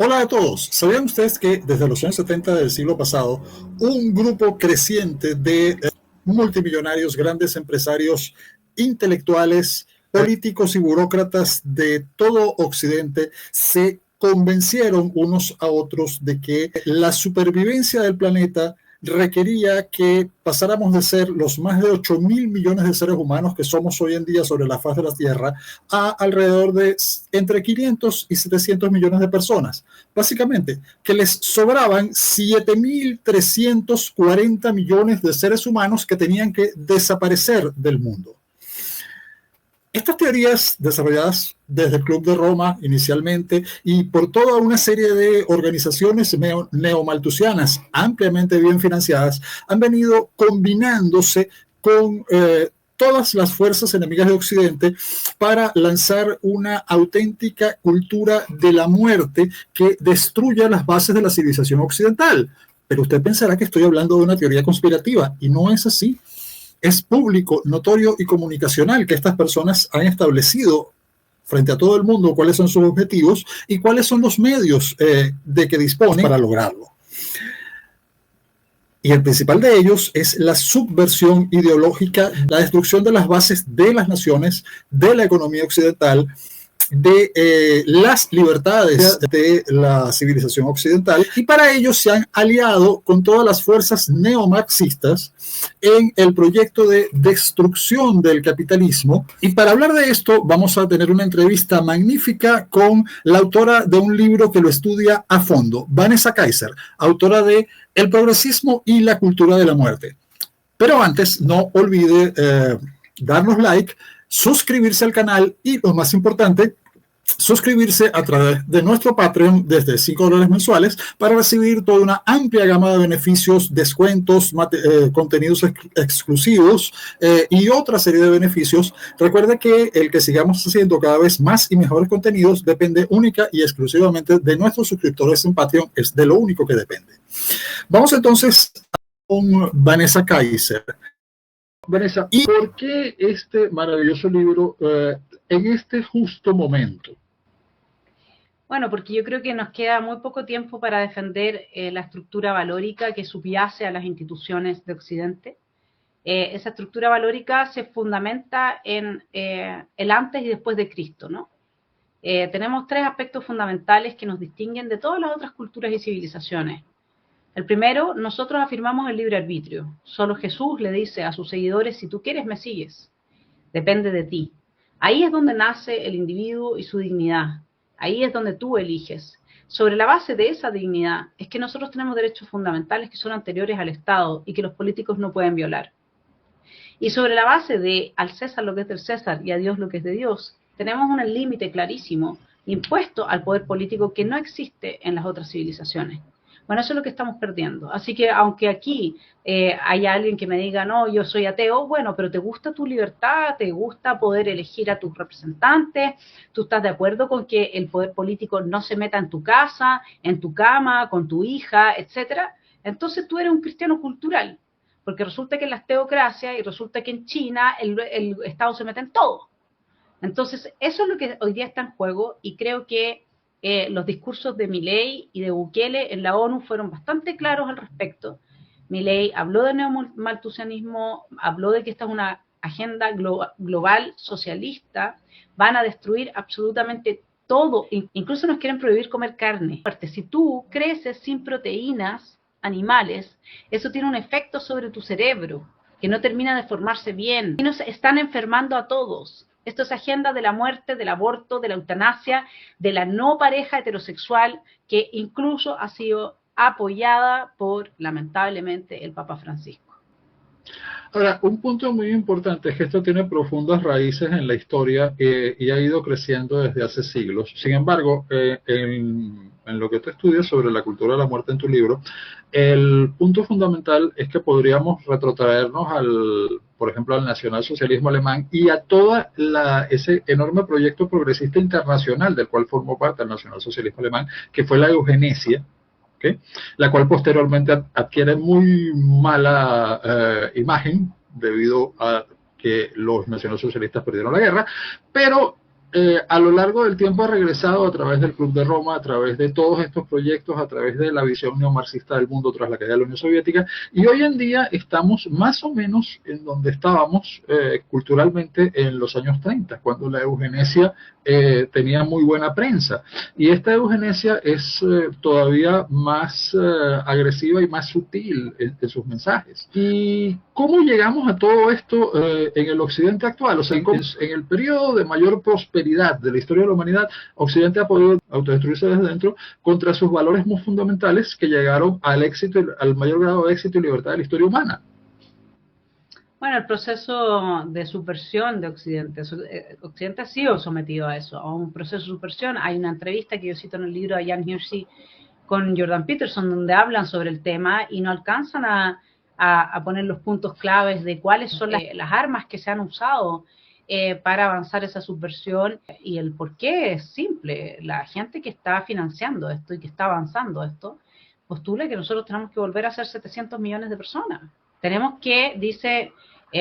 Hola a todos. ¿Sabían ustedes que desde los años 70 del siglo pasado, un grupo creciente de multimillonarios, grandes empresarios, intelectuales, políticos y burócratas de todo Occidente se convencieron unos a otros de que la supervivencia del planeta requería que pasáramos de ser los más de 8.000 millones de seres humanos que somos hoy en día sobre la faz de la Tierra a alrededor de entre 500 y 700 millones de personas? Básicamente, que les sobraban 7.340 millones de seres humanos que tenían que desaparecer del mundo. Estas teorías, desarrolladas desde el Club de Roma inicialmente y por toda una serie de organizaciones neomalthusianas ampliamente bien financiadas, han venido combinándose con todas las fuerzas enemigas de Occidente para lanzar una auténtica cultura de la muerte que destruya las bases de la civilización occidental. Pero usted pensará que estoy hablando de una teoría conspirativa, y no es así. Es público, notorio y comunicacional que estas personas han establecido frente a todo el mundo cuáles son sus objetivos y cuáles son los medios de que disponen para lograrlo. Y el principal de ellos es la subversión ideológica, la destrucción de las bases de las naciones, de la economía occidental, de las libertades de la civilización occidental, y para ello se han aliado con todas las fuerzas neomarxistas en el proyecto de destrucción del capitalismo. Y para hablar de esto vamos a tener una entrevista magnífica con la autora de un libro que lo estudia a fondo, Vanessa Kaiser, autora de El progresismo y la cultura de la muerte. Pero antes, no olvide darnos like, suscribirse al canal y, lo más importante, suscribirse a través de nuestro Patreon desde $5 mensuales para recibir toda una amplia gama de beneficios, descuentos, contenidos exclusivos y otra serie de beneficios. Recuerde que el que sigamos haciendo cada vez más y mejores contenidos depende única y exclusivamente de nuestros suscriptores en Patreon. Es de lo único que depende. Vamos entonces con Vanessa Kaiser. Vanessa, ¿y por qué este maravilloso libro en este justo momento? Bueno, porque yo creo que nos queda muy poco tiempo para defender la estructura valórica que subyace a las instituciones de Occidente. Esa estructura valórica se fundamenta en el antes y después de Cristo, ¿no? Tenemos tres aspectos fundamentales que nos distinguen de todas las otras culturas y civilizaciones. El primero, nosotros afirmamos el libre arbitrio. Solo Jesús le dice a sus seguidores: si tú quieres, me sigues. Depende de ti. Ahí es donde nace el individuo y su dignidad. Ahí es donde tú eliges. Sobre la base de esa dignidad es que nosotros tenemos derechos fundamentales que son anteriores al Estado y que los políticos no pueden violar. Y sobre la base de al César lo que es del César y a Dios lo que es de Dios, tenemos un límite clarísimo impuesto al poder político que no existe en las otras civilizaciones. Bueno, eso es lo que estamos perdiendo. Así que aunque aquí haya alguien que me diga, no, yo soy ateo, bueno, pero ¿te gusta tu libertad? ¿Te gusta poder elegir a tus representantes? ¿Tú estás de acuerdo con que el poder político no se meta en tu casa, en tu cama, con tu hija, etcétera? Entonces tú eres un cristiano cultural, porque resulta que en las teocracias y resulta que en China el Estado se mete en todo. Entonces, eso es lo que hoy día está en juego, y creo que los discursos de Milei y de Bukele en la ONU fueron bastante claros al respecto. Milei habló de neomalthusianismo, habló de que esta es una agenda global socialista, van a destruir absolutamente todo, incluso nos quieren prohibir comer carne. Si tú creces sin proteínas animales, eso tiene un efecto sobre tu cerebro, que no termina de formarse bien, y nos están enfermando a todos. Esto es agenda de la muerte, del aborto, de la eutanasia, de la no pareja heterosexual, que incluso ha sido apoyada por, lamentablemente, el Papa Francisco. Ahora, un punto muy importante es que esto tiene profundas raíces en la historia y ha ido creciendo desde hace siglos. Sin embargo, en lo que tú estudias sobre la cultura de la muerte en tu libro, el punto fundamental es que podríamos retrotraernos por ejemplo, al nacionalsocialismo alemán y a todo ese enorme proyecto progresista internacional del cual formó parte el nacionalsocialismo alemán, que fue la eugenesia, ¿okay? La cual posteriormente adquiere muy mala imagen debido a que los nacionalsocialistas perdieron la guerra, pero a lo largo del tiempo ha regresado a través del Club de Roma, a través de todos estos proyectos, a través de la visión neomarxista del mundo tras la caída de la Unión Soviética, y hoy en día estamos más o menos en donde estábamos culturalmente en los años 30, cuando la eugenesia tenía muy buena prensa, y esta eugenesia es todavía más agresiva y más sutil en sus mensajes. ¿Y cómo llegamos a todo esto en el Occidente actual? O sea, en el periodo de mayor prosperidad de la historia de la humanidad, Occidente ha podido autodestruirse desde dentro contra sus valores muy fundamentales que llegaron al éxito, al mayor grado de éxito y libertad de la historia humana. Bueno, el proceso de subversión de Occidente, Occidente ha sido sometido a eso, a un proceso de subversión. Hay una entrevista que yo cito en el libro de Jan Hirsi con Jordan Peterson, donde hablan sobre el tema y no alcanzan a poner los puntos claves de cuáles son las armas que se han usado para avanzar esa subversión, y el por qué es simple. La gente que está financiando esto y que está avanzando esto postula que nosotros tenemos que volver a ser 700 millones de personas. Tenemos que, dice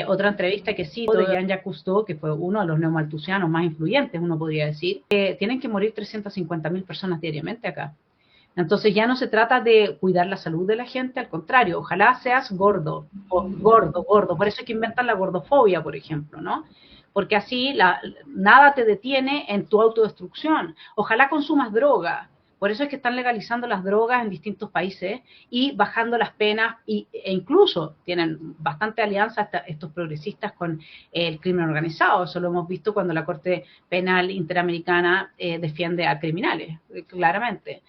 otra entrevista que cito de Jean-Jacques Cousteau, que fue uno de los neomalthusianos más influyentes, uno podría decir, que tienen que morir 350.000 personas diariamente acá. Entonces ya no se trata de cuidar la salud de la gente, al contrario, ojalá seas gordo, por eso es que inventan la gordofobia, por ejemplo, ¿no? Porque así nada te detiene en tu autodestrucción. Ojalá consumas droga. Por eso es que están legalizando las drogas en distintos países y bajando las penas, e incluso tienen bastante alianza estos progresistas con el crimen organizado. Eso lo hemos visto cuando la Corte Penal Interamericana defiende a criminales, claramente.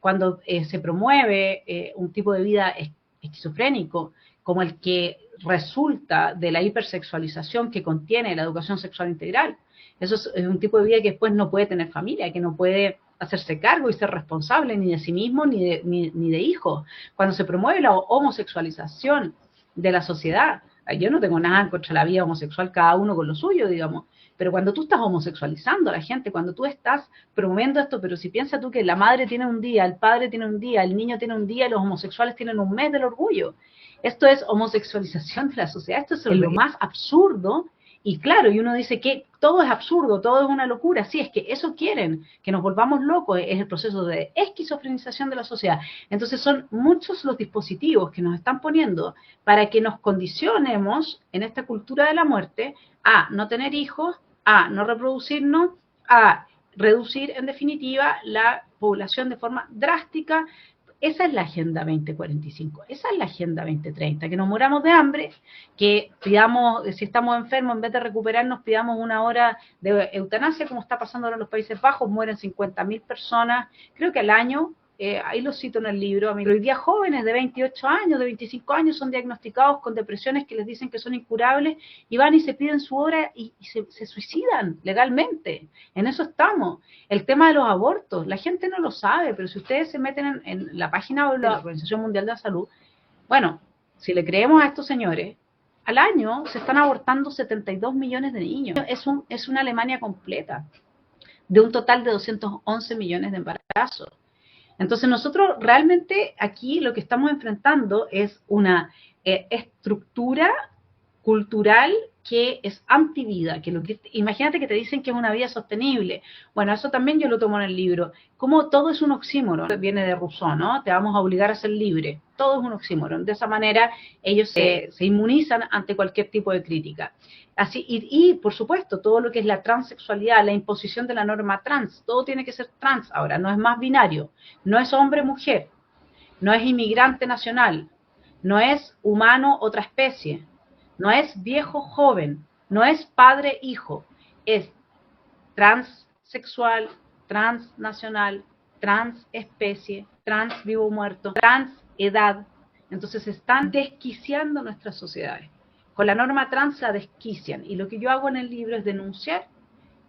Cuando se promueve un tipo de vida esquizofrénico como el que resulta de la hipersexualización que contiene la educación sexual integral. Eso es un tipo de vida que después no puede tener familia, que no puede hacerse cargo y ser responsable ni de sí mismo ni de hijos. Cuando se promueve la homosexualización de la sociedad, yo no tengo nada contra la vida homosexual, cada uno con lo suyo, digamos, pero cuando tú estás homosexualizando a la gente, cuando tú estás promoviendo esto, pero si piensas tú que la madre tiene un día, el padre tiene un día, el niño tiene un día, y los homosexuales tienen un mes del orgullo. Esto es homosexualización de la sociedad, esto es lo más absurdo. Y claro, y uno dice que todo es absurdo, todo es una locura. Sí, es que eso quieren, que nos volvamos locos, es el proceso de esquizofrenización de la sociedad. Entonces son muchos los dispositivos que nos están poniendo para que nos condicionemos en esta cultura de la muerte a no tener hijos, a no reproducirnos, a reducir en definitiva la población de forma drástica. Esa es la Agenda 2045, esa es la Agenda 2030, que nos muramos de hambre, que pidamos, si estamos enfermos, en vez de recuperarnos, pidamos una hora de eutanasia, como está pasando ahora en los Países Bajos, mueren 50.000 personas, creo que al año, ahí lo cito en el libro, hoy día jóvenes de 28 años, de 25 años son diagnosticados con depresiones que les dicen que son incurables y van y se piden su hora y se suicidan legalmente. En eso estamos. El tema de los abortos, la gente no lo sabe, pero si ustedes se meten en la página de la Organización Mundial de la Salud, bueno, si le creemos a estos señores, al año se están abortando 72 millones de niños. Es una Alemania completa, de un total de 211 millones de embarazos. Entonces nosotros realmente aquí lo que estamos enfrentando es una estructura cultural que es antivida, imagínate que te dicen que es una vida sostenible. Bueno, eso también yo lo tomo en el libro. Como todo es un oxímoron, viene de Rousseau, ¿no? Te vamos a obligar a ser libre. Todo es un oxímoron. De esa manera ellos se inmunizan ante cualquier tipo de crítica. Así, y por supuesto, todo lo que es la transexualidad, la imposición de la norma trans, todo tiene que ser trans ahora, no es más binario, no es hombre-mujer, no es inmigrante nacional, no es humano otra especie, no es viejo-joven, no es padre-hijo, es transsexual, transnacional, transespecie, trans vivo-muerto, transedad. Entonces están desquiciando nuestras sociedades. Con la norma trans la desquician. Y lo que yo hago en el libro es denunciar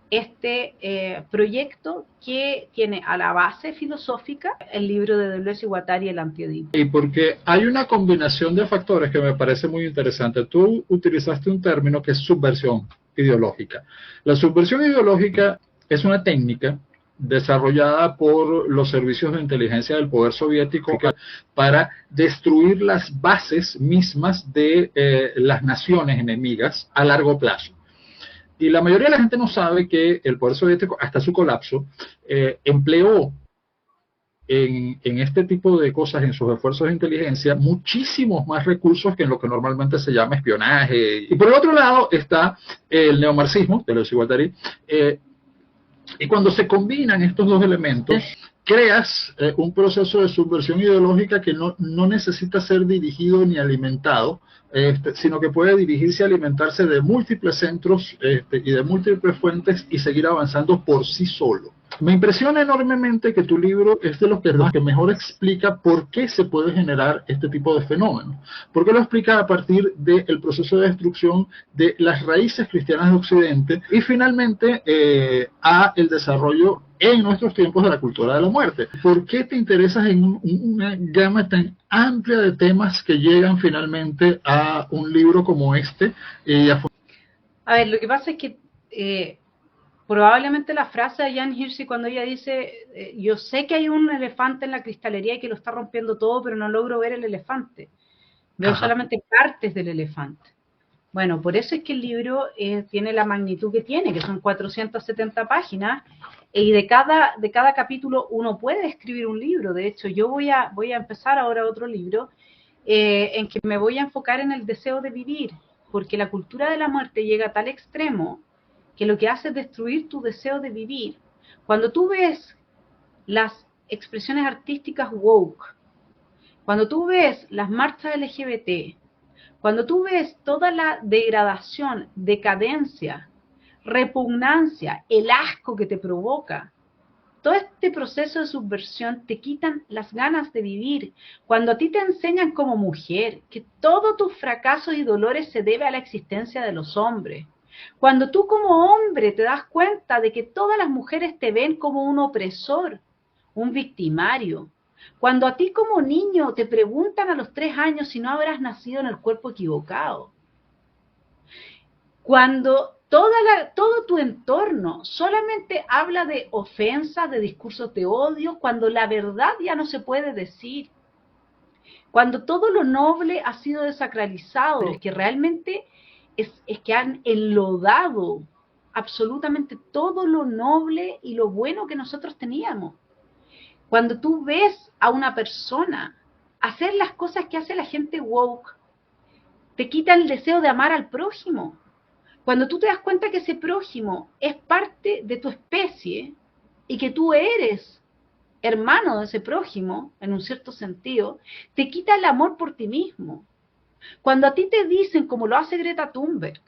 este proyecto que tiene a la base filosófica el libro de Deleuze y Guattari, El Anti-Edipo. Y porque hay una combinación de factores que me parece muy interesante. Tú utilizaste un término que es subversión ideológica. La subversión ideológica es una técnica desarrollada por los servicios de inteligencia del poder soviético para destruir las bases mismas de las naciones enemigas a largo plazo. Y la mayoría de la gente no sabe que el poder soviético, hasta su colapso, empleó en este tipo de cosas, en sus esfuerzos de inteligencia, muchísimos más recursos que en lo que normalmente se llama espionaje. Y por el otro lado está el neomarxismo, de Deleuze y Guattari, y cuando se combinan estos dos elementos, creas un proceso de subversión ideológica que no necesita ser dirigido ni alimentado, sino que puede dirigirse y alimentarse de múltiples centros y de múltiples fuentes y seguir avanzando por sí solo. Me impresiona enormemente que tu libro es de los que mejor explica por qué se puede generar este tipo de fenómenos. Porque lo explica a partir del proceso de destrucción de las raíces cristianas de Occidente y finalmente a el desarrollo en nuestros tiempos de la cultura de la muerte. ¿Por qué te interesas en una gama tan amplia de temas que llegan finalmente a un libro como este? A ver, lo que pasa es que probablemente la frase de Jan Hirsi cuando ella dice yo sé que hay un elefante en la cristalería y que lo está rompiendo todo, pero no logro ver el elefante. Veo solamente partes del elefante. Bueno, por eso es que el libro tiene la magnitud que tiene, que son 470 páginas, y de cada capítulo uno puede escribir un libro. De hecho, yo voy a empezar ahora otro libro en que me voy a enfocar en el deseo de vivir, porque la cultura de la muerte llega a tal extremo que lo que hace es destruir tu deseo de vivir. Cuando tú ves las expresiones artísticas woke, cuando tú ves las marchas LGBT, cuando tú ves toda la degradación, decadencia, repugnancia, el asco que te provoca, todo este proceso de subversión te quitan las ganas de vivir. Cuando a ti te enseñan como mujer que todos tus fracasos y dolores se debe a la existencia de los hombres, cuando tú como hombre te das cuenta de que todas las mujeres te ven como un opresor, un victimario, cuando a ti como niño te preguntan a los 3 años si no habrás nacido en el cuerpo equivocado, cuando todo tu entorno solamente habla de ofensas, de discursos de odio, cuando la verdad ya no se puede decir, cuando todo lo noble ha sido desacralizado, pero es que realmente es que han enlodado absolutamente todo lo noble y lo bueno que nosotros teníamos. Cuando tú ves a una persona hacer las cosas que hace la gente woke, te quita el deseo de amar al prójimo. Cuando tú te das cuenta que ese prójimo es parte de tu especie y que tú eres hermano de ese prójimo, en un cierto sentido, te quita el amor por ti mismo. Cuando a ti te dicen, como lo hace Greta Thunberg,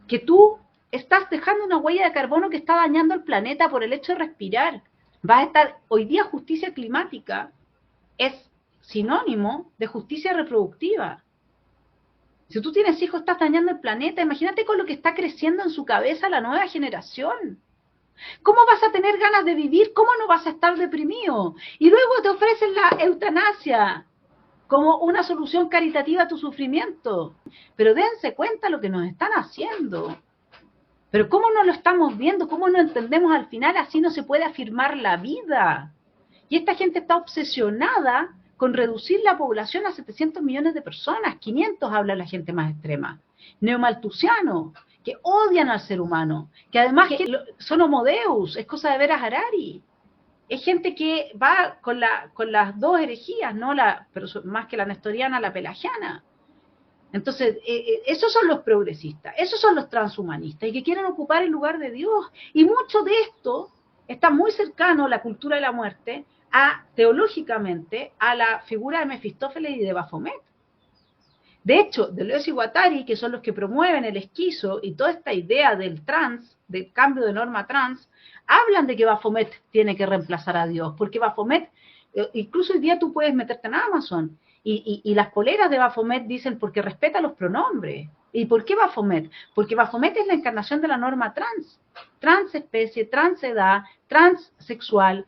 que tú estás dejando una huella de carbono que está dañando el planeta por el hecho de respirar, vas a estar, hoy día justicia climática es sinónimo de justicia reproductiva. Si tú tienes hijos, estás dañando el planeta. Imagínate con lo que está creciendo en su cabeza la nueva generación. ¿Cómo vas a tener ganas de vivir? ¿Cómo no vas a estar deprimido? Y luego te ofrecen la eutanasia como una solución caritativa a tu sufrimiento. Pero dense cuenta lo que nos están haciendo. Pero ¿cómo no lo estamos viendo? ¿Cómo no entendemos al final? Así no se puede afirmar la vida. Y esta gente está obsesionada con reducir la población a 700 millones de personas. 500 habla la gente más extrema. Neomalthusianos, que odian al ser humano, que además son homo deus, es cosa de Veras Harari. Es gente que va con las dos herejías, ¿no? Pero más que la nestoriana, la pelagiana. Entonces, esos son los progresistas, esos son los transhumanistas y que quieren ocupar el lugar de Dios. Y mucho de esto está muy cercano, la cultura de la muerte, teológicamente, a la figura de Mefistófeles y de Baphomet. De hecho, Deleuze y Guattari, que son los que promueven el esquizo y toda esta idea del cambio de norma trans, hablan de que Baphomet tiene que reemplazar a Dios, porque Baphomet, incluso hoy día tú puedes meterte en Amazon, y las poleras de Baphomet dicen porque respeta los pronombres. ¿Y por qué Baphomet? Porque Baphomet es la encarnación de la norma trans. Transespecie, transedad, transexual.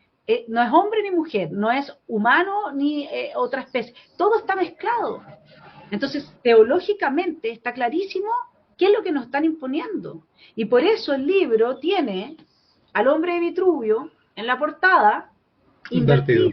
No es hombre ni mujer, no es humano ni otra especie. Todo está mezclado. Entonces, teológicamente está clarísimo qué es lo que nos están imponiendo. Y por eso el libro tiene al hombre de Vitruvio en la portada invertido.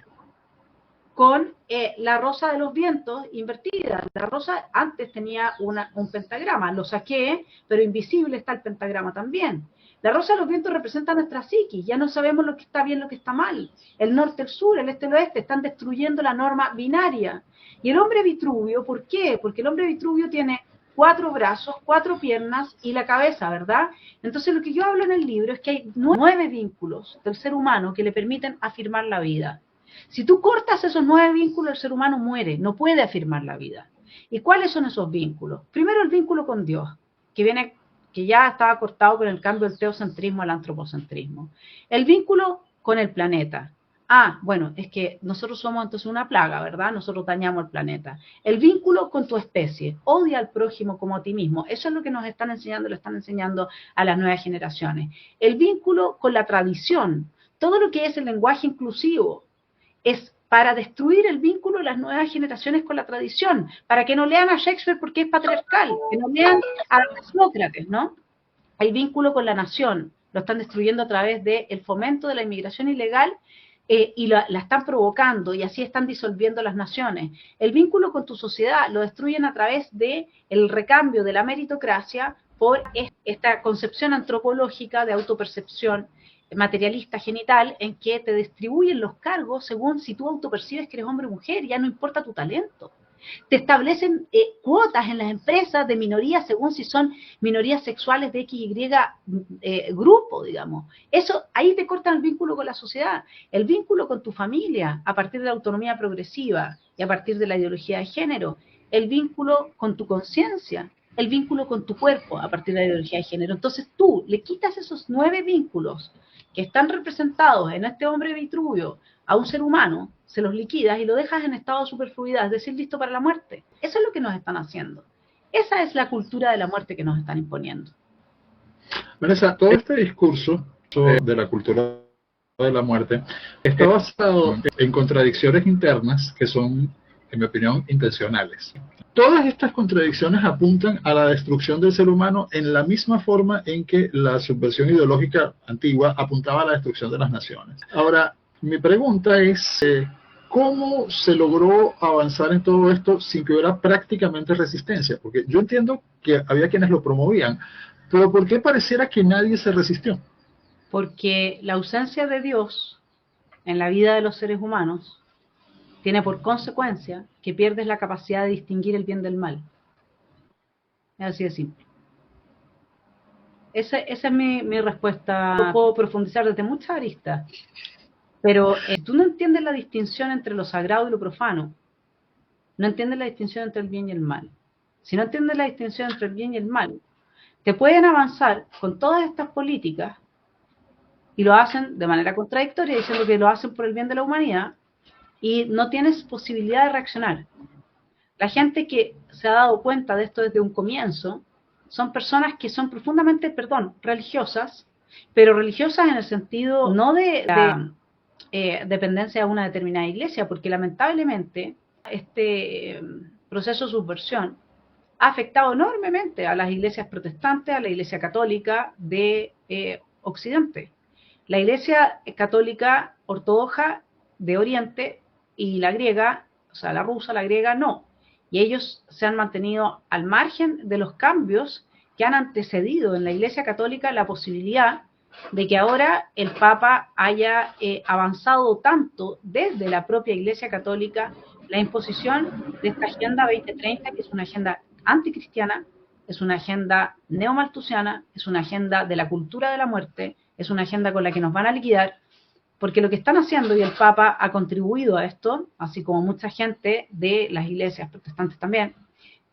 con la rosa de los vientos invertida. La rosa antes tenía un pentagrama, lo saqué, pero invisible está el pentagrama también. La rosa de los vientos representa nuestra psiquis, ya no sabemos lo que está bien, lo que está mal. El norte, el sur, el este, el oeste están destruyendo la norma binaria. Y el hombre Vitruvio, ¿por qué? Porque el hombre Vitruvio tiene 4 brazos, 4 piernas y la cabeza, ¿verdad? Entonces lo que yo hablo en el libro es que hay 9 vínculos del ser humano que le permiten afirmar la vida. Si tú cortas esos 9 vínculos, el ser humano muere, no puede afirmar la vida. ¿Y cuáles son esos vínculos? Primero el vínculo con Dios, que ya estaba cortado con el cambio del teocentrismo al antropocentrismo. El vínculo con el planeta. Bueno, es que nosotros somos entonces una plaga, ¿verdad? Nosotros dañamos el planeta. El vínculo con tu especie. Odia al prójimo como a ti mismo. Eso es lo que nos están enseñando, lo están enseñando a las nuevas generaciones. El vínculo con la tradición. Todo lo que es el lenguaje inclusivo es para destruir el vínculo de las nuevas generaciones con la tradición, para que no lean a Shakespeare porque es patriarcal, que no lean a Sócrates, ¿no? El vínculo con la nación lo están destruyendo a través del fomento de la inmigración ilegal y la están provocando y así están disolviendo las naciones. El vínculo con tu sociedad lo destruyen a través del recambio de la meritocracia por esta concepción antropológica de autopercepción materialista genital en que te distribuyen los cargos según si tú autopercibes que eres hombre o mujer, ya no importa tu talento. Te establecen cuotas en las empresas de minorías según si son minorías sexuales de X, Y grupo, digamos. Eso, ahí te cortan el vínculo con la sociedad, el vínculo con tu familia a partir de la autonomía progresiva y a partir de la ideología de género, el vínculo con tu conciencia, el vínculo con tu cuerpo a partir de la ideología de género. Entonces tú le quitas esos 9 vínculos que están representados en este hombre Vitruvio a un ser humano, se los liquidas y lo dejas en estado de superfluidad, es decir, listo para la muerte. Eso es lo que nos están haciendo. Esa es la cultura de la muerte que nos están imponiendo. Vanessa, todo este discurso de la cultura de la muerte está basado en contradicciones internas que son, en mi opinión, intencionales. Todas estas contradicciones apuntan a la destrucción del ser humano en la misma forma en que la subversión ideológica antigua apuntaba a la destrucción de las naciones. Ahora, mi pregunta es, ¿cómo se logró avanzar en todo esto sin que hubiera prácticamente resistencia? Porque yo entiendo que había quienes lo promovían, pero ¿por qué pareciera que nadie se resistió? Porque la ausencia de Dios en la vida de los seres humanos tiene por consecuencia que pierdes la capacidad de distinguir el bien del mal. Es así de simple. Esa es mi respuesta. Puedo profundizar desde muchas aristas, pero tú no entiendes la distinción entre lo sagrado y lo profano. No entiendes la distinción entre el bien y el mal. Si no entiendes la distinción entre el bien y el mal, te pueden avanzar con todas estas políticas y lo hacen de manera contradictoria, diciendo que lo hacen por el bien de la humanidad, y no tienes posibilidad de reaccionar. La gente que se ha dado cuenta de esto desde un comienzo son personas que son profundamente, religiosas, pero religiosas en el sentido no de la dependencia de una determinada iglesia, porque lamentablemente este proceso de subversión ha afectado enormemente a las iglesias protestantes, a la iglesia católica de Occidente. La iglesia católica ortodoxa de Oriente y la griega, o sea, la rusa, la griega, no. Y ellos se han mantenido al margen de los cambios que han antecedido en la Iglesia Católica la posibilidad de que ahora el Papa haya avanzado tanto desde la propia Iglesia Católica la imposición de esta Agenda 2030, que es una agenda anticristiana, es una agenda neomalthusiana, es una agenda de la cultura de la muerte, es una agenda con la que nos van a liquidar, porque lo que están haciendo, y el Papa ha contribuido a esto, así como mucha gente de las iglesias protestantes también,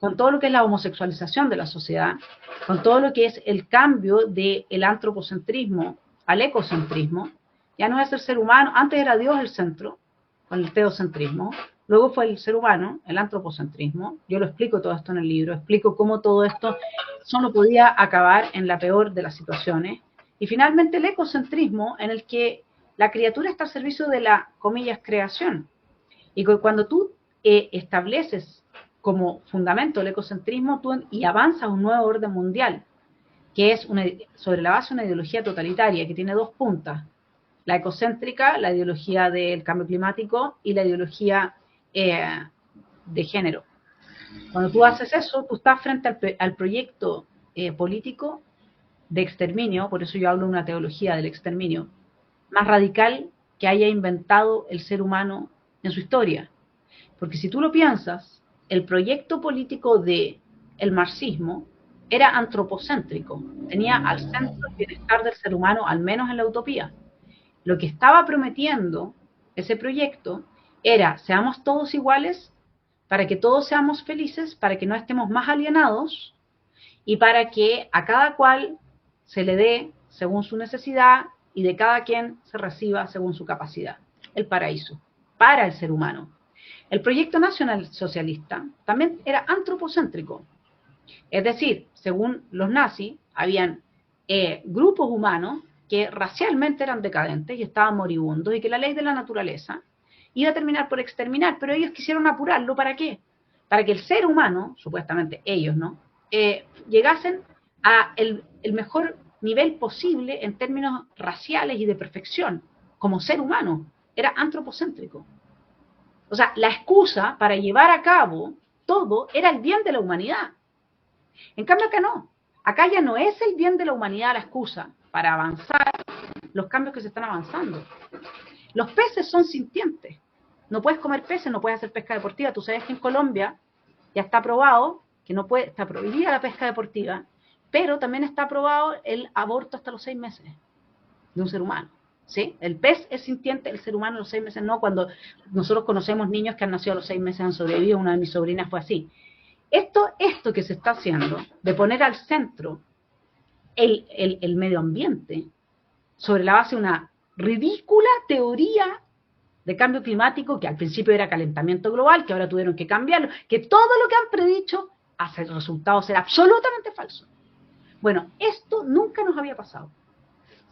con todo lo que es la homosexualización de la sociedad, con todo lo que es el cambio del antropocentrismo al ecocentrismo, ya no es el ser humano, antes era Dios el centro, con el teocentrismo, luego fue el ser humano, el antropocentrismo, yo lo explico todo esto en el libro, explico cómo todo esto solo podía acabar en la peor de las situaciones, y finalmente el ecocentrismo, en el que la criatura está al servicio de la, comillas, creación. Y cuando tú estableces como fundamento el ecocentrismo y avanzas a un nuevo orden mundial, que es sobre la base de una ideología totalitaria que tiene 2 puntas, La ecocéntrica, la ideología del cambio climático y la ideología de género. Cuando tú haces eso, tú estás frente al proyecto político de exterminio, por eso yo hablo de una teología del exterminio, más radical que haya inventado el ser humano en su historia. Porque si tú lo piensas, el proyecto político del marxismo era antropocéntrico, tenía al centro el bienestar del ser humano, al menos en la utopía. Lo que estaba prometiendo ese proyecto era, seamos todos iguales, para que todos seamos felices, para que no estemos más alienados y para que a cada cual se le dé según su necesidad y de cada quien se reciba según su capacidad. El paraíso para el ser humano. El proyecto nacional socialista también era antropocéntrico. Es decir, según los nazis, habían grupos humanos que racialmente eran decadentes y estaban moribundos y que la ley de la naturaleza iba a terminar por exterminar, pero ellos quisieron apurarlo. ¿Para qué? Para que el ser humano, supuestamente ellos, ¿no? Llegasen a el mejor nivel posible en términos raciales y de perfección, como ser humano. Era antropocéntrico. O sea, la excusa para llevar a cabo todo era el bien de la humanidad. En cambio acá no. Acá ya no es el bien de la humanidad la excusa para avanzar los cambios que se están avanzando. Los peces son sintientes. No puedes comer peces, no puedes hacer pesca deportiva. Tú sabes que en Colombia ya está aprobado que no puede, está prohibida la pesca deportiva, pero también está aprobado el aborto hasta los 6 meses de un ser humano. ¿Sí? El pez es sintiente, el ser humano a los 6 meses no. Cuando nosotros conocemos niños que han nacido a los 6 meses han sobrevivido, una de mis sobrinas fue así. Esto que se está haciendo, de poner al centro el medio ambiente, sobre la base de una ridícula teoría de cambio climático, que al principio era calentamiento global, que ahora tuvieron que cambiarlo, que todo lo que han predicho hace el resultado ser absolutamente falso. Bueno, esto nunca nos había pasado.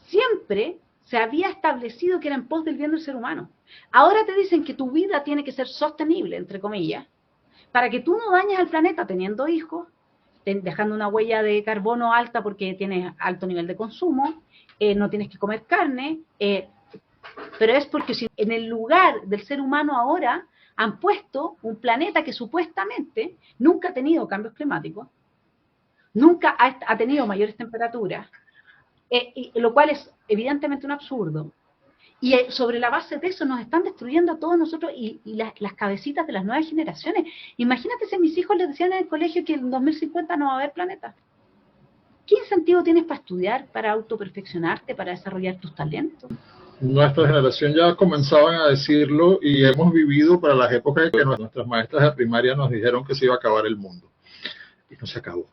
Siempre se había establecido que era en pos del bien del ser humano. Ahora te dicen que tu vida tiene que ser sostenible, entre comillas, para que tú no dañes al planeta teniendo hijos, dejando una huella de carbono alta porque tienes alto nivel de consumo, no tienes que comer carne, pero es porque si en el lugar del ser humano ahora han puesto un planeta que supuestamente nunca ha tenido cambios climáticos, nunca ha tenido mayores temperaturas, lo cual es evidentemente un absurdo. Y sobre la base de eso nos están destruyendo a todos nosotros y las cabecitas de las nuevas generaciones. Imagínate si a mis hijos les decían en el colegio que en 2050 no va a haber planeta. ¿Qué incentivo tienes para estudiar, para autoperfeccionarte, para desarrollar tus talentos? Nuestra generación ya comenzaban a decirlo y hemos vivido para las épocas en que nuestras maestras de primaria nos dijeron que se iba a acabar el mundo. Y no se acabó.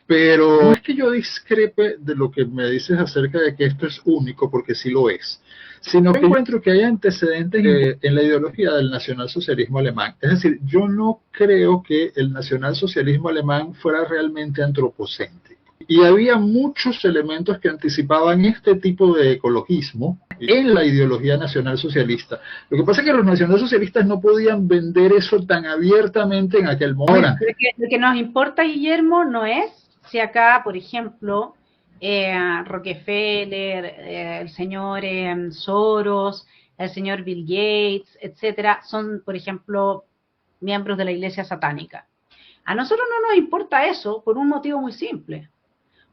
Pero no es que yo discrepe de lo que me dices acerca de que esto es único, porque sí lo es, sino que encuentro que hay antecedentes en la ideología del nacionalsocialismo alemán. Es decir, yo no creo que el nacionalsocialismo alemán fuera realmente antropocéntrico. Y había muchos elementos que anticipaban este tipo de ecologismo en la ideología nacionalsocialista. Lo que pasa es que los nacionalsocialistas no podían vender eso tan abiertamente en aquel momento. Lo que nos importa, Guillermo, no es si acá, por ejemplo, Rockefeller, el señor Soros, el señor Bill Gates, etcétera, son, por ejemplo, miembros de la iglesia satánica. A nosotros no nos importa eso por un motivo muy simple.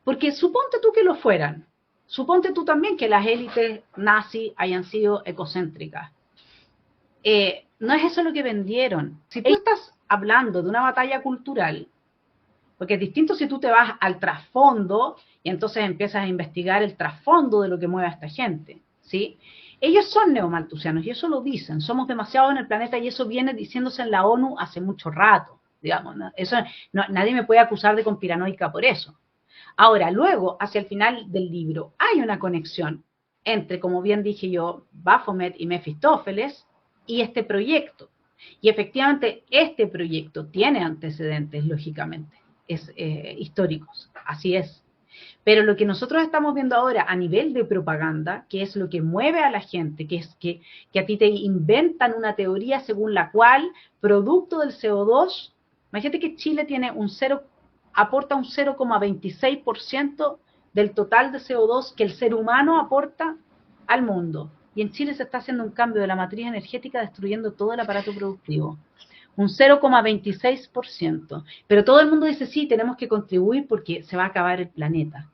Porque suponte tú que lo fueran, suponte tú también que las élites nazis hayan sido egocéntricas. No es eso lo que vendieron. Si tú estás hablando de una batalla cultural, porque es distinto si tú te vas al trasfondo y entonces empiezas a investigar el trasfondo de lo que mueve a esta gente, ¿sí? Ellos son neomalthusianos y eso lo dicen, somos demasiados en el planeta y eso viene diciéndose en la ONU hace mucho rato, digamos, ¿no? Eso, nadie me puede acusar de conspiranoica por eso. Ahora, luego, hacia el final del libro, hay una conexión entre, como bien dije yo, Baphomet y Mefistófeles y este proyecto. Y efectivamente, este proyecto tiene antecedentes, lógicamente, históricos, así es. Pero lo que nosotros estamos viendo ahora a nivel de propaganda, que es lo que mueve a la gente, que es que a ti te inventan una teoría según la cual, producto del CO2, imagínate que Chile tiene aporta un 0,26% del total de CO2 que el ser humano aporta al mundo. Y en Chile se está haciendo un cambio de la matriz energética destruyendo todo el aparato productivo. Un 0,26%. Pero todo el mundo dice, sí, tenemos que contribuir porque se va a acabar el planeta.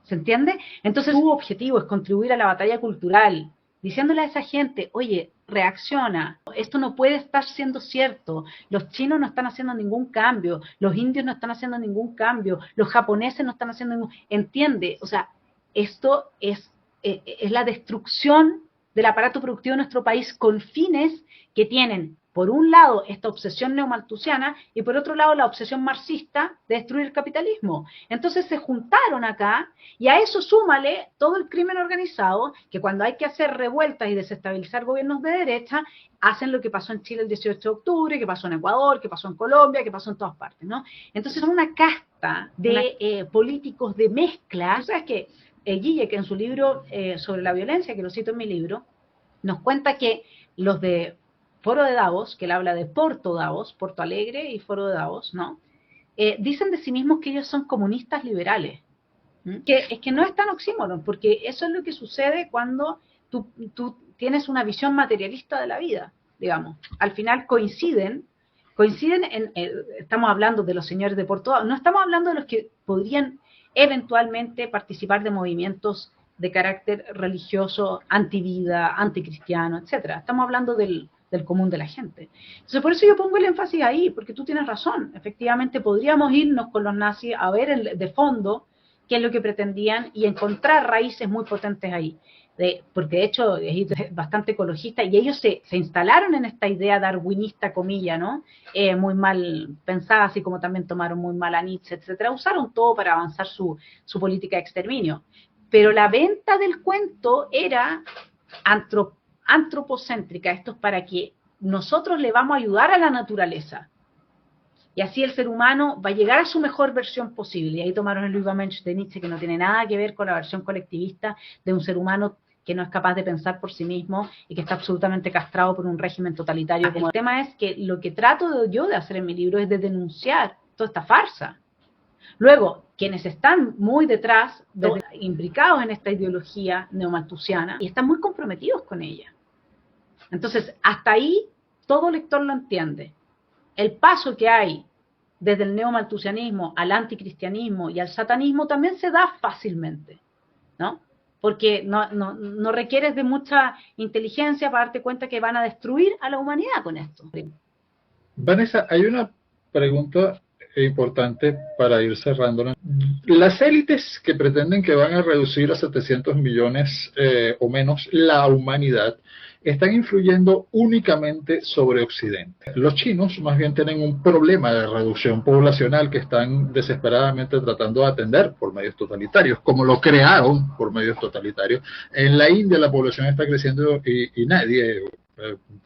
¿Se entiende? Entonces su objetivo es contribuir a la batalla cultural, diciéndole a esa gente, oye, reacciona, esto no puede estar siendo cierto, los chinos no están haciendo ningún cambio, los indios no están haciendo ningún cambio, los japoneses no están haciendo ningún... Entiende, o sea, esto es la destrucción del aparato productivo de nuestro país con fines que tienen, por un lado, esta obsesión neomalthusiana y por otro lado, la obsesión marxista de destruir el capitalismo. Entonces se juntaron acá y a eso súmale todo el crimen organizado, que cuando hay que hacer revueltas y desestabilizar gobiernos de derecha, hacen lo que pasó en Chile el 18 de octubre, que pasó en Ecuador, que pasó en Colombia, que pasó en todas partes, ¿no? Entonces son una casta de políticos de mezcla. ¿Tú sabes que Guille, que en su libro sobre la violencia, que lo cito en mi libro, nos cuenta que los de Foro de Davos, que él habla de Porto Davos, Porto Alegre y Foro de Davos, ¿no? Dicen de sí mismos que ellos son comunistas liberales. Es que no es tan oxímoron, porque eso es lo que sucede cuando tú tienes una visión materialista de la vida, digamos. Al final coinciden estamos hablando de los señores de Porto Davos, no estamos hablando de los que podrían eventualmente participar de movimientos de carácter religioso, antivida, anticristiano, etcétera. Estamos hablando del común de la gente. Entonces, por eso yo pongo el énfasis ahí, porque tú tienes razón. Efectivamente, podríamos irnos con los nazis a ver de fondo qué es lo que pretendían y encontrar raíces muy potentes ahí. Porque de hecho es bastante ecologista y ellos se instalaron en esta idea darwinista, comilla, ¿no? Muy mal pensada, así como también tomaron muy mal a Nietzsche, etcétera. Usaron todo para avanzar su política de exterminio. Pero la venta del cuento era antropocéntrica. Esto es para que nosotros le vamos a ayudar a la naturaleza. Y así el ser humano va a llegar a su mejor versión posible. Y ahí tomaron el Übermensch de Nietzsche, que no tiene nada que ver con la versión colectivista de un ser humano que no es capaz de pensar por sí mismo y que está absolutamente castrado por un régimen totalitario. El tema es que lo que trato yo de hacer en mi libro es de denunciar toda esta farsa. Luego, quienes están muy detrás, imbricados en esta ideología neomalthusiana y están muy comprometidos con ella. Entonces, hasta ahí todo lector lo entiende. El paso que hay desde el neomalthusianismo al anticristianismo y al satanismo también se da fácilmente, ¿no? Porque no requieres de mucha inteligencia para darte cuenta que van a destruir a la humanidad con esto. Vanessa, hay una pregunta importante para ir cerrando. Las élites que pretenden que van a reducir a 700 millones o menos la humanidad están influyendo únicamente sobre Occidente. Los chinos más bien tienen un problema de reducción poblacional que están desesperadamente tratando de atender por medios totalitarios, como lo crearon por medios totalitarios. En la India la población está creciendo y nadie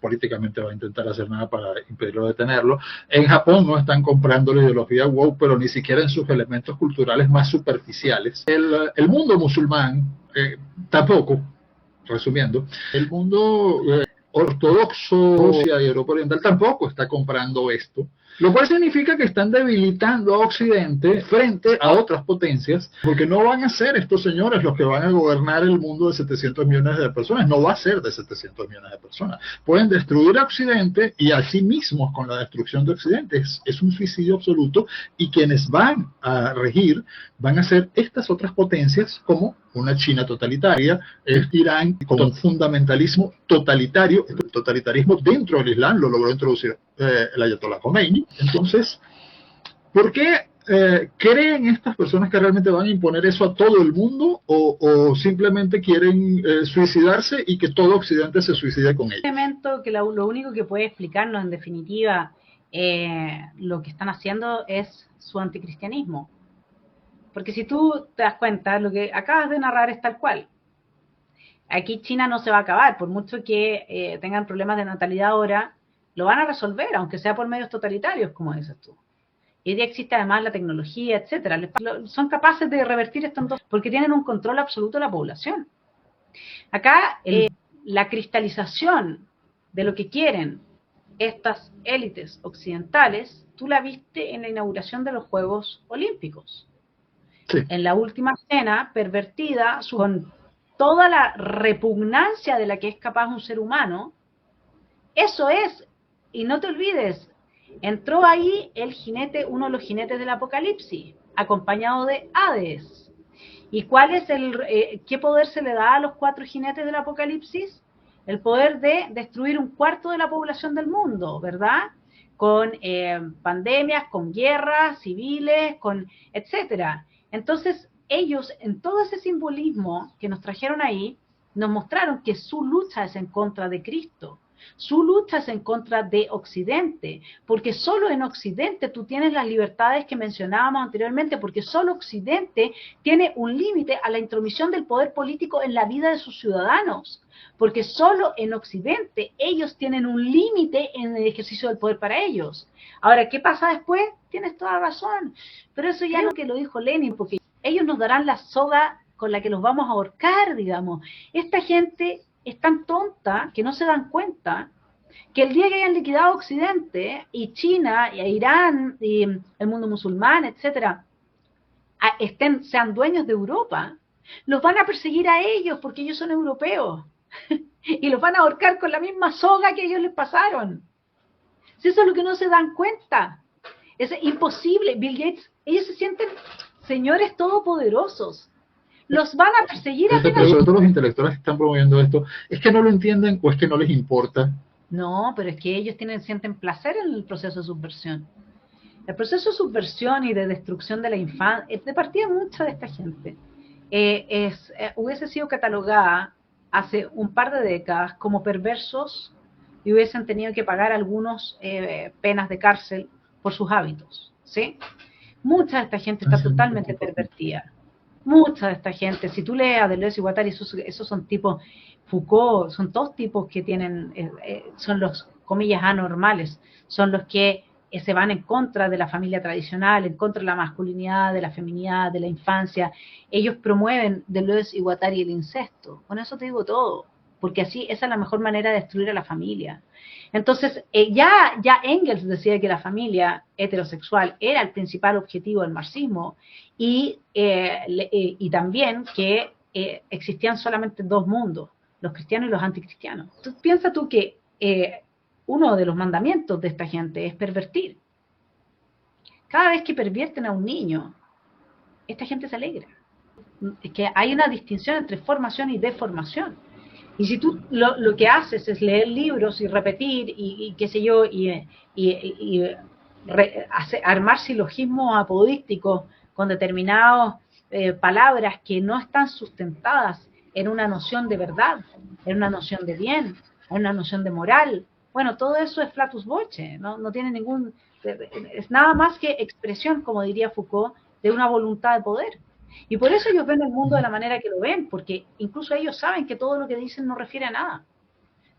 políticamente va a intentar hacer nada para impedirlo, detenerlo. En Japón no están comprando la ideología woke, pero ni siquiera en sus elementos culturales más superficiales. El mundo musulmán tampoco. Resumiendo, el mundo ortodoxo, Rusia y Europa Oriental tampoco está comprando esto, lo cual significa que están debilitando a Occidente frente a otras potencias, porque no van a ser estos señores los que van a gobernar el mundo de 700 millones de personas, no va a ser de 700 millones de personas. Pueden destruir a Occidente y a sí mismos con la destrucción de Occidente. Es un suicidio absoluto y quienes van a regir van a ser estas otras potencias como una China totalitaria, Irán con un fundamentalismo totalitario, el totalitarismo dentro del Islam lo logró introducir el Ayatollah Khomeini. Entonces, ¿por qué creen estas personas que realmente van a imponer eso a todo el mundo o simplemente quieren suicidarse y que todo Occidente se suicide con ellos? Un elemento que lo único que puede explicarnos en definitiva lo que están haciendo es su anticristianismo. Porque si tú te das cuenta, lo que acabas de narrar es tal cual. Aquí China no se va a acabar, por mucho que tengan problemas de natalidad ahora, lo van a resolver, aunque sea por medios totalitarios, como dices tú. Y hoy día existe además la tecnología, etcétera. Son capaces de revertir esto porque tienen un control absoluto de la población. Acá la cristalización de lo que quieren estas élites occidentales, tú la viste en la inauguración de los Juegos Olímpicos. Sí. En la última cena pervertida con toda la repugnancia de la que es capaz un ser humano, eso es, y no te olvides, entró ahí el jinete, uno de los jinetes del Apocalipsis, acompañado de Hades. ¿Y cuál es qué poder se le da a los 4 jinetes del Apocalipsis? El poder de destruir 1/4 de la población del mundo, ¿verdad? Con pandemias, con guerras civiles, con etcétera. Entonces, ellos, en todo ese simbolismo que nos trajeron ahí, nos mostraron que su lucha es en contra de Cristo. Su lucha es en contra de Occidente, porque solo en Occidente tú tienes las libertades que mencionábamos anteriormente, porque solo Occidente tiene un límite a la intromisión del poder político en la vida de sus ciudadanos, porque solo en Occidente ellos tienen un límite en el ejercicio del poder para ellos. Ahora, ¿qué pasa después? Tienes toda razón, pero eso ya no que lo dijo Lenin, porque ellos nos darán la soga con la que los vamos a ahorcar, digamos. Esta gente es tan tonta que no se dan cuenta que el día que hayan liquidado Occidente y China y Irán y el mundo musulmán, etcétera, sean dueños de Europa, los van a perseguir a ellos porque ellos son europeos y los van a ahorcar con la misma soga que ellos les pasaron. Si eso es lo que no se dan cuenta, es imposible. Bill Gates, ellos se sienten señores todopoderosos. Los van a perseguir a Pero sobre todo los intelectuales que están promoviendo esto, ¿es que no lo entienden o es que no les importa? No, pero es que ellos sienten placer en el proceso de subversión. El proceso de subversión y de destrucción de la infancia, de partida mucha de esta gente, hubiese sido catalogada hace un par de décadas como perversos y hubiesen tenido que pagar algunos penas de cárcel por sus hábitos, ¿sí? Mucha de esta gente está totalmente pervertida. Mucha de esta gente, si tú lees a Deleuze y Guattari, esos son tipos, Foucault, son todos tipos que tienen, son los, comillas, anormales, son los que se van en contra de la familia tradicional, en contra de la masculinidad, de la feminidad, de la infancia. Ellos promueven, Deleuze y Guattari, el incesto. Con eso te digo todo, porque así esa es la mejor manera de destruir a la familia. Entonces, ya Engels decía que la familia heterosexual era el principal objetivo del marxismo y también que existían solamente 2 mundos, los cristianos y los anticristianos. Entonces, piensa tú que uno de los mandamientos de esta gente es pervertir. Cada vez que pervierten a un niño, esta gente se alegra. Es que hay una distinción entre formación y deformación. Y si tú lo que haces es leer libros y repetir y qué sé yo, armar silogismos apodícticos con determinadas palabras que no están sustentadas en una noción de verdad, en una noción de bien, en una noción de moral, bueno, todo eso es flatus voce, no tiene ningún, es nada más que expresión, como diría Foucault, de una voluntad de poder. Y por eso ellos ven el mundo de la manera que lo ven, porque incluso ellos saben que todo lo que dicen no refiere a nada.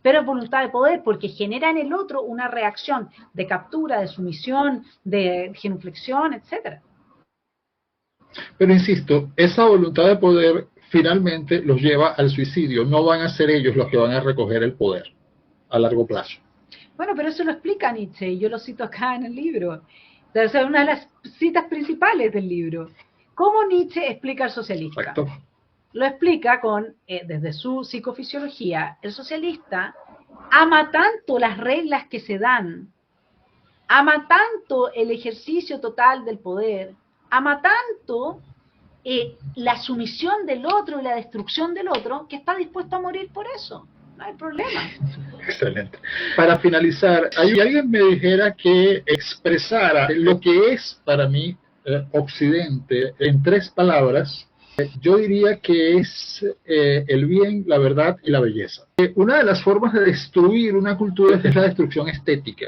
Pero es voluntad de poder, porque genera en el otro una reacción de captura, de sumisión, de genuflexión, etcétera. Pero insisto, esa voluntad de poder finalmente los lleva al suicidio. No van a ser ellos los que van a recoger el poder a largo plazo. Bueno, pero eso lo explica Nietzsche, y yo lo cito acá en el libro. Es una de las citas principales del libro. ¿Cómo Nietzsche explica al socialista? Exacto. Lo explica desde su psicofisiología. El socialista ama tanto las reglas que se dan, ama tanto el ejercicio total del poder, ama tanto la sumisión del otro y la destrucción del otro, que está dispuesto a morir por eso. No hay problema. Excelente. Para finalizar, si alguien me dijera que expresara lo que es para mí Occidente en 3 palabras, yo diría que es el bien, la verdad y la belleza. Una de las formas de destruir una cultura es la destrucción estética.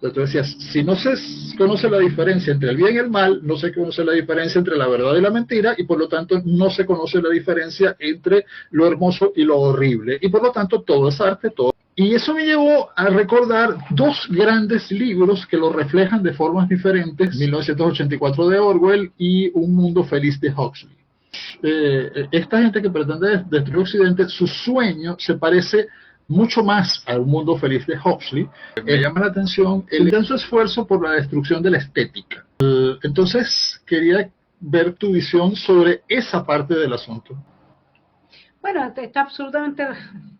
Entonces decías, si no se conoce la diferencia entre el bien y el mal, no se conoce la diferencia entre la verdad y la mentira, y por lo tanto no se conoce la diferencia entre lo hermoso y lo horrible, y por lo tanto todo es arte, todo. Y eso me llevó a recordar 2 grandes libros que lo reflejan de formas diferentes, 1984 de Orwell y Un mundo feliz de Huxley. Esta gente que pretende destruir Occidente, su sueño se parece mucho más al mundo feliz de Huxley. Me llama la atención el intenso esfuerzo por la destrucción de la estética. Entonces, quería ver tu visión sobre esa parte del asunto. Bueno, está absolutamente,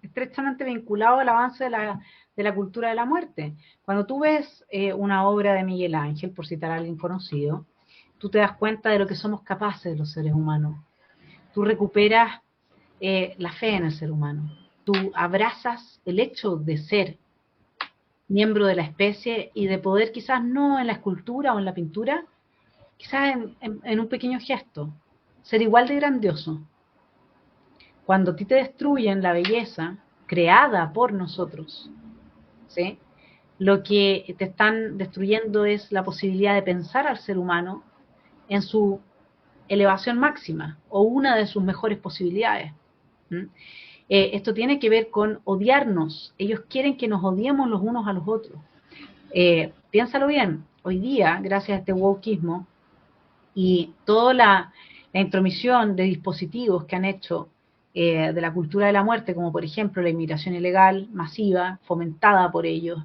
estrechamente vinculado al avance de la cultura de la muerte. Cuando tú ves una obra de Miguel Ángel, por citar a alguien conocido, tú te das cuenta de lo que somos capaces los seres humanos. Tú recuperas la fe en el ser humano. Tú abrazas el hecho de ser miembro de la especie y de poder, quizás no en la escultura o en la pintura, quizás en un pequeño gesto, ser igual de grandioso. Cuando a ti te destruyen la belleza creada por nosotros, ¿sí? Lo que te están destruyendo es la posibilidad de pensar al ser humano en su elevación máxima o una de sus mejores posibilidades. Esto tiene que ver con odiarnos. Ellos quieren que nos odiemos los unos a los otros. Piénsalo bien, hoy día, gracias a este wokismo y toda la intromisión de dispositivos que han hecho de la cultura de la muerte, como por ejemplo la inmigración ilegal masiva, fomentada por ellos,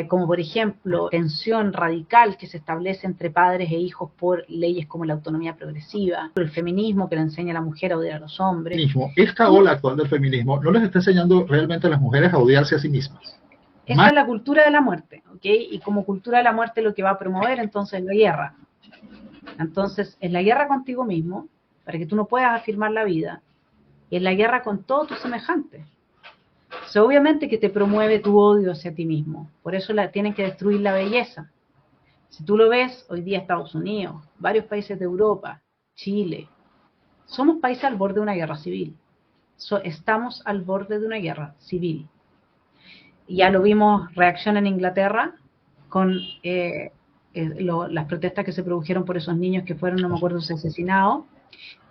como por ejemplo tensión radical que se establece entre padres e hijos por leyes como la autonomía progresiva, el feminismo que le enseña a la mujer a odiar a los hombres. Esta ola actual del feminismo no les está enseñando realmente a las mujeres a odiarse a sí mismas. Esta es la cultura de la muerte, ¿ok? Y como cultura de la muerte lo que va a promover entonces es la guerra. Entonces, es la guerra contigo mismo, para que tú no puedas afirmar la vida, y es la guerra con todos tus semejantes. So, obviamente que te promueve tu odio hacia ti mismo, por eso tienen que destruir la belleza. Si tú lo ves, hoy día Estados Unidos, varios países de Europa, Chile, somos países al borde de una guerra civil. Estamos al borde de una guerra civil. Ya lo vimos reacción en Inglaterra con las protestas que se produjeron por esos niños que fueron, no me acuerdo si asesinados.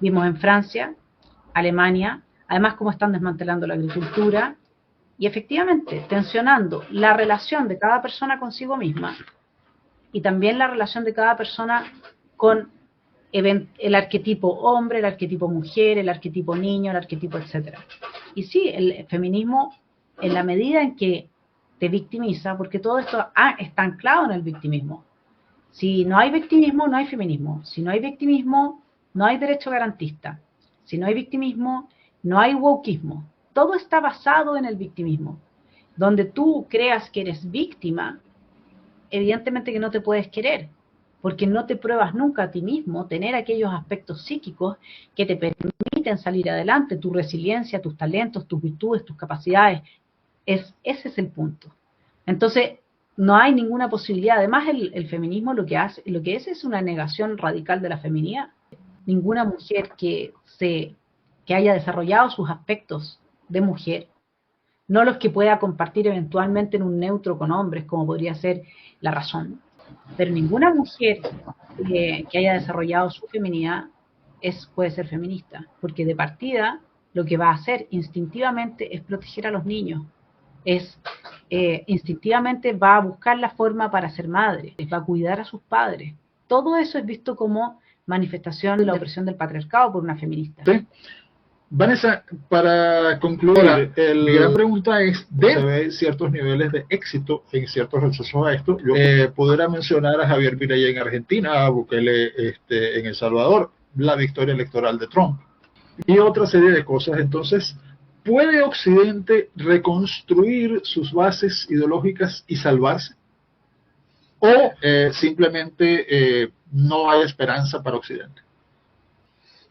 Vimos en Francia, Alemania, además cómo están desmantelando la agricultura y efectivamente tensionando la relación de cada persona consigo misma y también la relación de cada persona con el arquetipo hombre, el arquetipo mujer, el arquetipo niño, el arquetipo etcétera. Y sí, el feminismo, en la medida en que te victimiza, porque todo esto está anclado en el victimismo. Si no hay victimismo, no hay feminismo. Si no hay victimismo, no hay derecho garantista. Si no hay victimismo, no hay wokismo. Todo está basado en el victimismo. Donde tú creas que eres víctima, evidentemente que no te puedes querer, porque no te pruebas nunca a ti mismo tener aquellos aspectos psíquicos que te permiten salir adelante, tu resiliencia, tus talentos, tus virtudes, tus capacidades. Ese es el punto. Entonces, no hay ninguna posibilidad. Además, el feminismo lo que es una negación radical de la feminidad. Ninguna mujer que haya desarrollado sus aspectos de mujer, no los que pueda compartir eventualmente en un neutro con hombres, como podría ser la razón, pero ninguna mujer que haya desarrollado su feminidad puede ser feminista, porque de partida lo que va a hacer instintivamente es proteger a los niños, instintivamente va a buscar la forma para ser madre, va a cuidar a sus padres. Todo eso es visto como manifestación de la opresión del patriarcado por una feminista. Sí. Vanessa, para concluir, mi gran pregunta es, se ve ciertos niveles de éxito en ciertos rechazos a esto. Yo podría mencionar a Javier Milei en Argentina, a Bukele en El Salvador, la victoria electoral de Trump y otra serie de cosas. Entonces, ¿puede Occidente reconstruir sus bases ideológicas y salvarse? ¿O simplemente no hay esperanza para Occidente?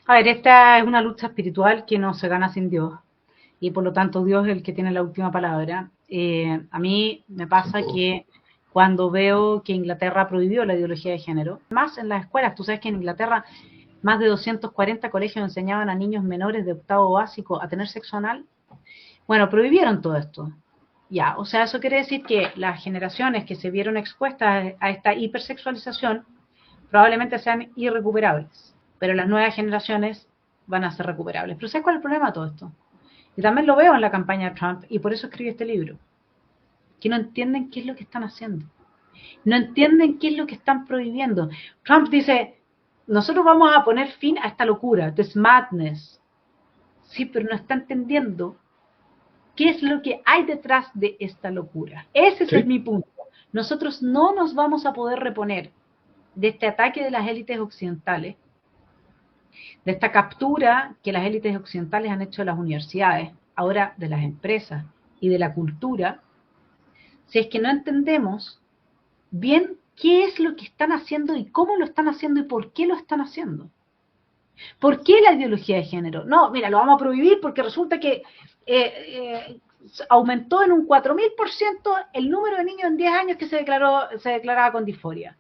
A ver, esta es una lucha espiritual que no se gana sin Dios y por lo tanto Dios es el que tiene la última palabra. A mí me pasa que cuando veo que Inglaterra prohibió la ideología de género, más en las escuelas, tú sabes que en Inglaterra más de 240 colegios enseñaban a niños menores de octavo básico a tener sexo anal. Bueno, prohibieron todo esto. Ya, o sea, eso quiere decir que las generaciones que se vieron expuestas a esta hipersexualización probablemente sean irrecuperables, pero las nuevas generaciones van a ser recuperables. Pero ¿sabes cuál es el problema de todo esto? Y también lo veo en la campaña de Trump, y por eso escribí este libro, que no entienden qué es lo que están haciendo. No entienden qué es lo que están prohibiendo. Trump dice, nosotros vamos a poner fin a esta locura, this madness. Sí, pero no está entendiendo qué es lo que hay detrás de esta locura. Ese es mi punto. Nosotros no nos vamos a poder reponer de este ataque de las élites occidentales de esta captura que las élites occidentales han hecho de las universidades, ahora de las empresas y de la cultura, si es que no entendemos bien qué es lo que están haciendo y cómo lo están haciendo y por qué lo están haciendo. ¿Por qué la ideología de género? No, mira, lo vamos a prohibir porque resulta que aumentó en un 4000% el número de niños en 10 años que se declaraba con disforia,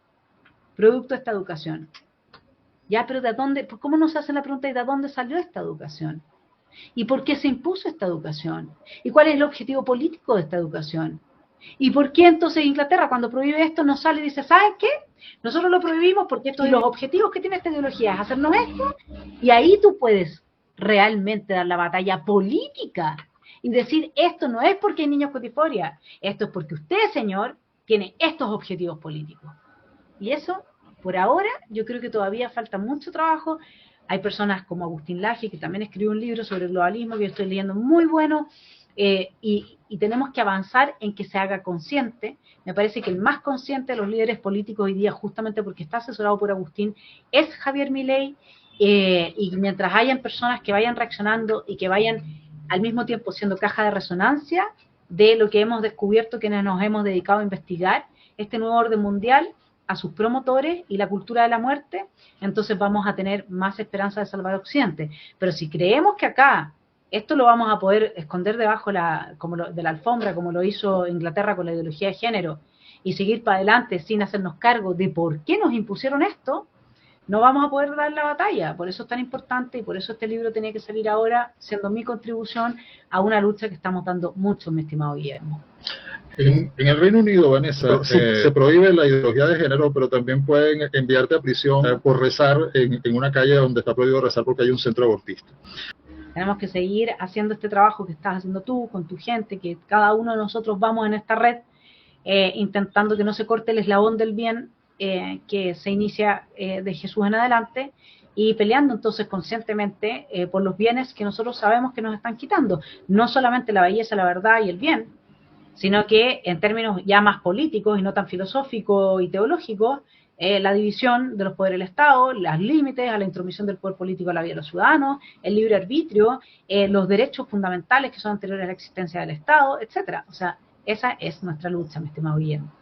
producto de esta educación. Ya, pero ¿de dónde? ¿Cómo nos hacen la pregunta de dónde salió esta educación? ¿Y por qué se impuso esta educación? ¿Y cuál es el objetivo político de esta educación? ¿Y por qué entonces Inglaterra cuando prohíbe esto nos sale y dice, ¿saben qué? Nosotros lo prohibimos porque esto y los objetivos que tiene esta ideología es hacernos esto, y ahí tú puedes realmente dar la batalla política y decir, esto no es porque hay niños con disforia, esto es porque usted, señor, tiene estos objetivos políticos. Y eso, por ahora, yo creo que todavía falta mucho trabajo. Hay personas como Agustín Laje, que también escribió un libro sobre el globalismo, que yo estoy leyendo, muy bueno, y tenemos que avanzar en que se haga consciente. Me parece que el más consciente de los líderes políticos hoy día, justamente porque está asesorado por Agustín, es Javier Milei, y mientras hayan personas que vayan reaccionando y que vayan al mismo tiempo siendo caja de resonancia de lo que hemos descubierto, quienes nos hemos dedicado a investigar este nuevo orden mundial, a sus promotores y la cultura de la muerte, entonces vamos a tener más esperanza de salvar a Occidente. Pero si creemos que acá esto lo vamos a poder esconder debajo de la alfombra, como lo hizo Inglaterra con la ideología de género, y seguir para adelante sin hacernos cargo de por qué nos impusieron esto, no vamos a poder dar la batalla. Por eso es tan importante y por eso este libro tenía que salir ahora, siendo mi contribución a una lucha que estamos dando mucho, mi estimado Guillermo. En el Reino Unido, Vanessa, se prohíbe la ideología de género, pero también pueden enviarte a prisión por rezar en una calle donde está prohibido rezar porque hay un centro abortista. Tenemos que seguir haciendo este trabajo que estás haciendo tú, con tu gente, que cada uno de nosotros vamos en esta red intentando que no se corte el eslabón del bien que se inicia de Jesús en adelante, y peleando entonces conscientemente por los bienes que nosotros sabemos que nos están quitando. No solamente la belleza, la verdad y el bien, sino que en términos ya más políticos y no tan filosóficos y teológicos, la división de los poderes del Estado, los límites a la intromisión del poder político a la vida de los ciudadanos, el libre arbitrio, los derechos fundamentales que son anteriores a la existencia del Estado, etcétera. O sea, esa es nuestra lucha, mi estimado Guillermo.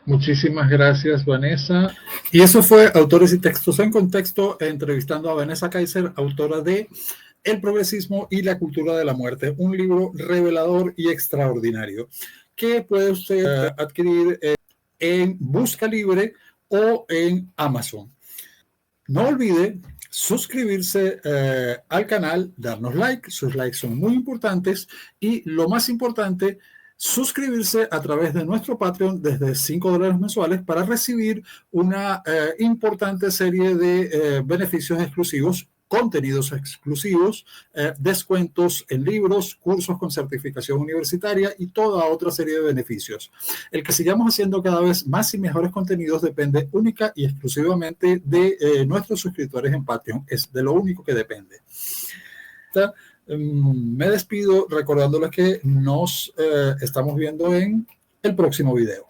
Muchísimas gracias, Vanessa. Y eso fue Autores y Textos en Contexto, entrevistando a Vanessa Kaiser, autora de El progresismo y la cultura de la muerte, un libro revelador y extraordinario que puede usted adquirir en Busca Libre o en Amazon. No olvide suscribirse al canal, darnos like, sus likes son muy importantes, y lo más importante, suscribirse a través de nuestro Patreon desde $5 mensuales para recibir una importante serie de beneficios exclusivos, contenidos exclusivos, descuentos en libros, cursos con certificación universitaria y toda otra serie de beneficios. El que sigamos haciendo cada vez más y mejores contenidos depende única y exclusivamente de nuestros suscriptores en Patreon. Es de lo único que depende. Me despido recordándoles que nos estamos viendo en el próximo video.